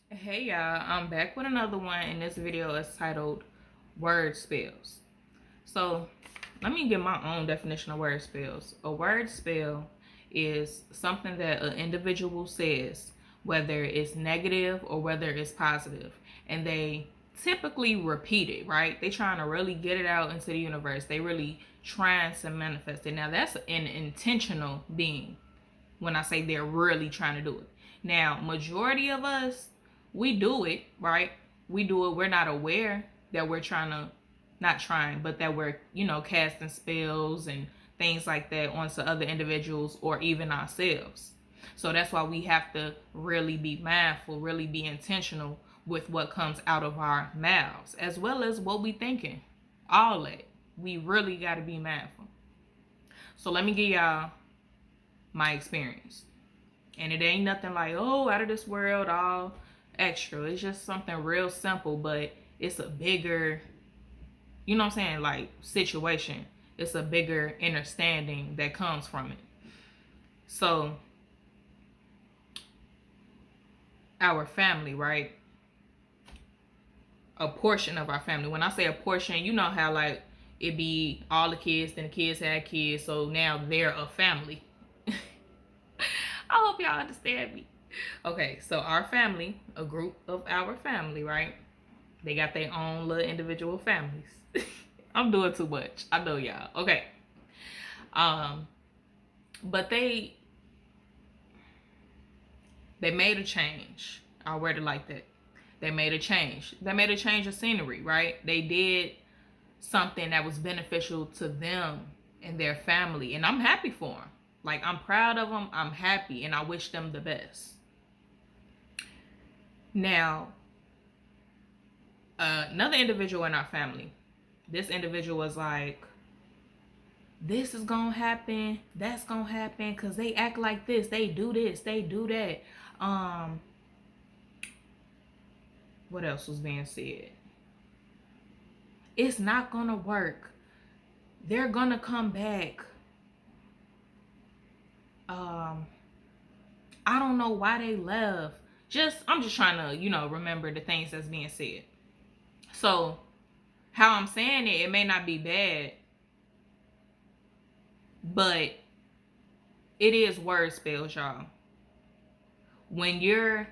Hey y'all, I'm back with another one, and this video is titled Word Spells. So let me give my own definition of word spells. A word spell is something that an individual says, whether it's negative or whether it's positive, and they typically repeat it, right? They trying to really get it out into the universe. They really trying to manifest it. Now that's an intentional being when I say they're really trying to do it. Now, majority of us, we do it, right? We do it. We're not aware that we're trying to, not trying, but that we're, casting spells and things like that onto other individuals or even ourselves. So that's why we have to really be mindful, really be intentional with what comes out of our mouths, as well as what we thinking. All that. We really got to be mindful. So let me give y'all my experience. And it ain't nothing like, oh, out of this world, all extra. It's just something real simple, but it's a bigger, you know what I'm saying, like situation. It's a bigger understanding that comes from it. So, our family, right? A portion of our family. When I say a portion, you know how like it be all the kids, then the kids had kids, so now they're a family. I hope y'all understand me. Okay, so our family, a group of our family, right? They got their own little individual families. I'm doing too much. I know y'all. Okay. But they made a change. I'll word it like that. They made a change. They made a change of scenery, right? They did something that was beneficial to them and their family, and I'm happy for them. Like, I'm proud of them. I'm happy, and I wish them the best. Now, another individual in our family, this individual was like, this is gonna happen, that's gonna happen, because they act like this, they do this, they do that. What else was being said? It's not gonna work. They're gonna come back. I don't know why they left. I'm just trying to, remember the things that's being said. So, how I'm saying it may not be bad, but it is word spells, y'all. When you're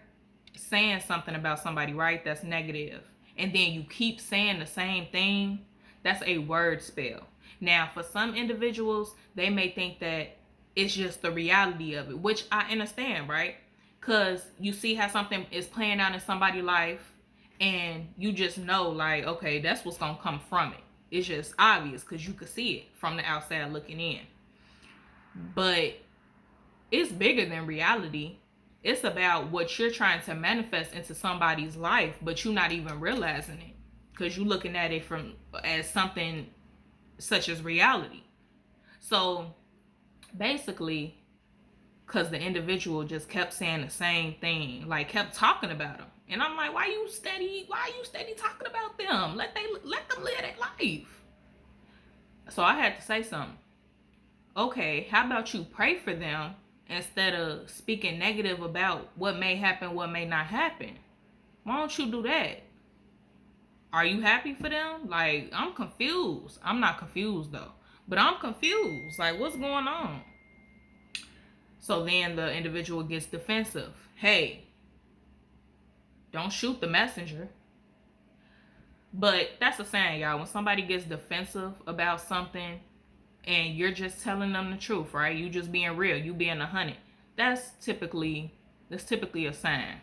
saying something about somebody, right, that's negative, and then you keep saying the same thing, that's a word spell. Now, for some individuals, they may think that it's just the reality of it, which I understand, right? Because you see how something is playing out in somebody's life, and you just know, like, okay, that's what's going to come from it. It's just obvious because you could see it from the outside looking in. But it's bigger than reality. It's about what you're trying to manifest into somebody's life, but you're not even realizing it because you're looking at it as something such as reality. So basically, because the individual just kept saying the same thing, like kept talking about them, and I'm like, why you steady talking about them? Let them live that life. So I had to say something. Okay, how about you pray for them instead of speaking negative about what may happen, what may not happen? Why don't you do that? Are you happy for them? Like, I'm confused. I'm not confused though, but I'm confused. Like, what's going on? So then the individual gets defensive. Hey, don't shoot the messenger. But that's the saying, y'all. When somebody gets defensive about something and you're just telling them the truth, right? You just being real, you being 100. That's typically a sign.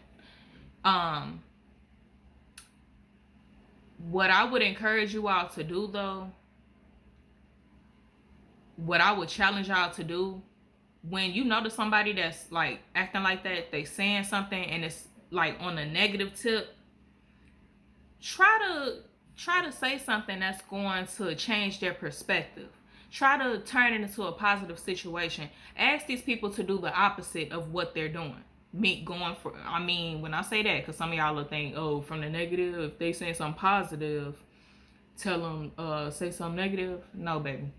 What I would encourage you all to do though, what I would challenge y'all to do, when you notice somebody that's like acting like that, they saying something and it's like on a negative tip, try to say something that's going to change their perspective. Try to turn it into a positive situation. Ask these people to do the opposite of what they're doing. When I say that, because some of y'all will think, oh, from the negative, if they say something positive, tell them, say something negative. No, baby.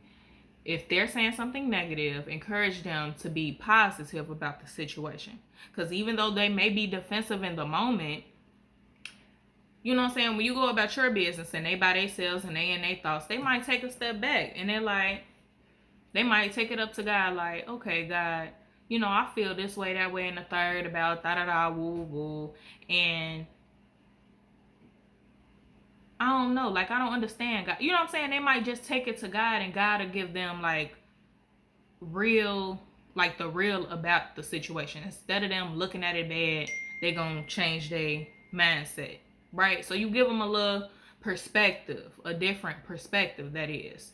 If they're saying something negative, encourage them to be positive about the situation. Because even though they may be defensive in the moment, You know what I'm saying? When you go about your business and they by themselves and they in their thoughts, they might take a step back and they're like, they might take it up to God, like, okay, God, you know, I feel this way, that way, and the third about da-da-da, woo-woo. And I don't know, like, I don't understand God. You know what I'm saying? They might just take it to God and God will give them, like, real, like, the real about the situation. Instead of them looking at it bad, they're going to change their mindset, right? So you give them a little perspective, a different perspective, that is.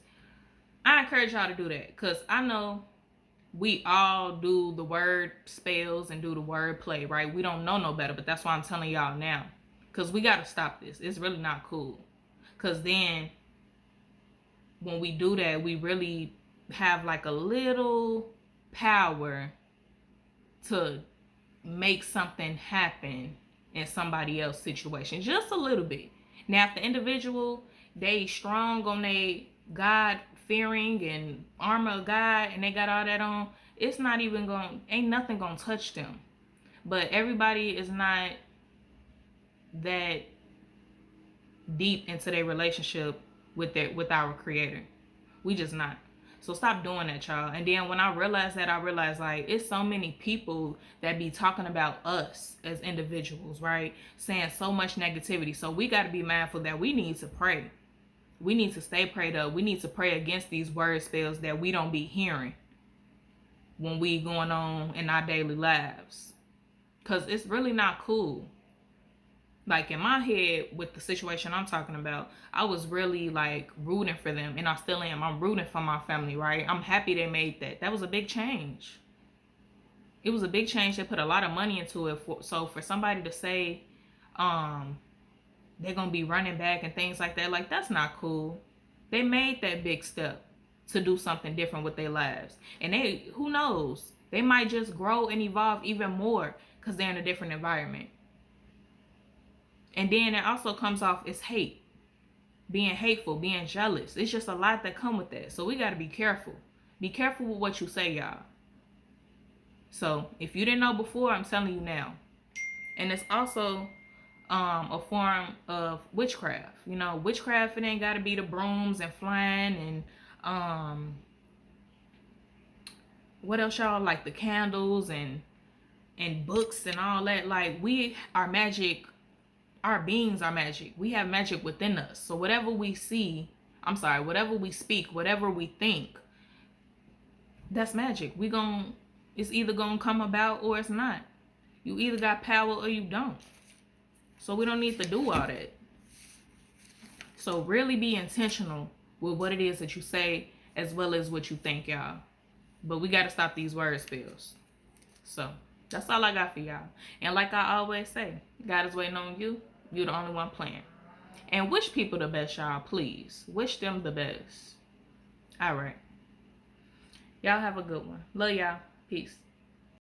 I encourage y'all to do that because I know we all do the word spells and do the word play, right? We don't know no better, but that's why I'm telling y'all now, because we got to stop this. It's really not cool, because then when we do that, we really have like a little power to make something happen in somebody else's situation, just a little bit. Now if the individual, they strong on they God fearing and armor of God and they got all that on, it's not even going, ain't nothing gonna touch them. But everybody is not that deep into their relationship with our creator. We just not. So stop doing that, y'all. And then when I realized that, I realized like it's so many people that be talking about us as individuals, right? Saying so much negativity. So we got to be mindful that we need to pray. We need to stay prayed up. We need to pray against these word spells that we don't be hearing when we going on in our daily lives. Because it's really not cool. Like in my head with the situation I'm talking about, I was really like rooting for them, and I still am. I'm rooting for my family, right? I'm happy they made that. That was a big change. It was a big change. They put a lot of money into it. So for somebody to say they're gonna be running back and things like that, like that's not cool. They made that big step to do something different with their lives, and they, who knows, they might just grow and evolve even more because they're in a different environment. And then it also comes off as hate, being hateful, being jealous. It's just a lot that come with that. So we got to be careful. Be careful with what you say, y'all. So if you didn't know before, I'm telling you now. And it's also a form of witchcraft. You know, witchcraft, it ain't got to be the brooms and flying and what else, y'all? Like the candles and books and all that. Like we are magic. Our beings are magic. We have magic within us. So whatever we see, whatever we speak, whatever we think, that's magic. It's either gonna come about or it's not. You either got power or you don't. So we don't need to do all that. So really be intentional with what it is that you say as well as what you think, y'all. But we gotta stop these word spells. So that's all I got for y'all. And like I always say, God is waiting on you. You're the only one playing. And wish people the best, y'all, please. Wish them the best. All right. Y'all have a good one. Love y'all. Peace.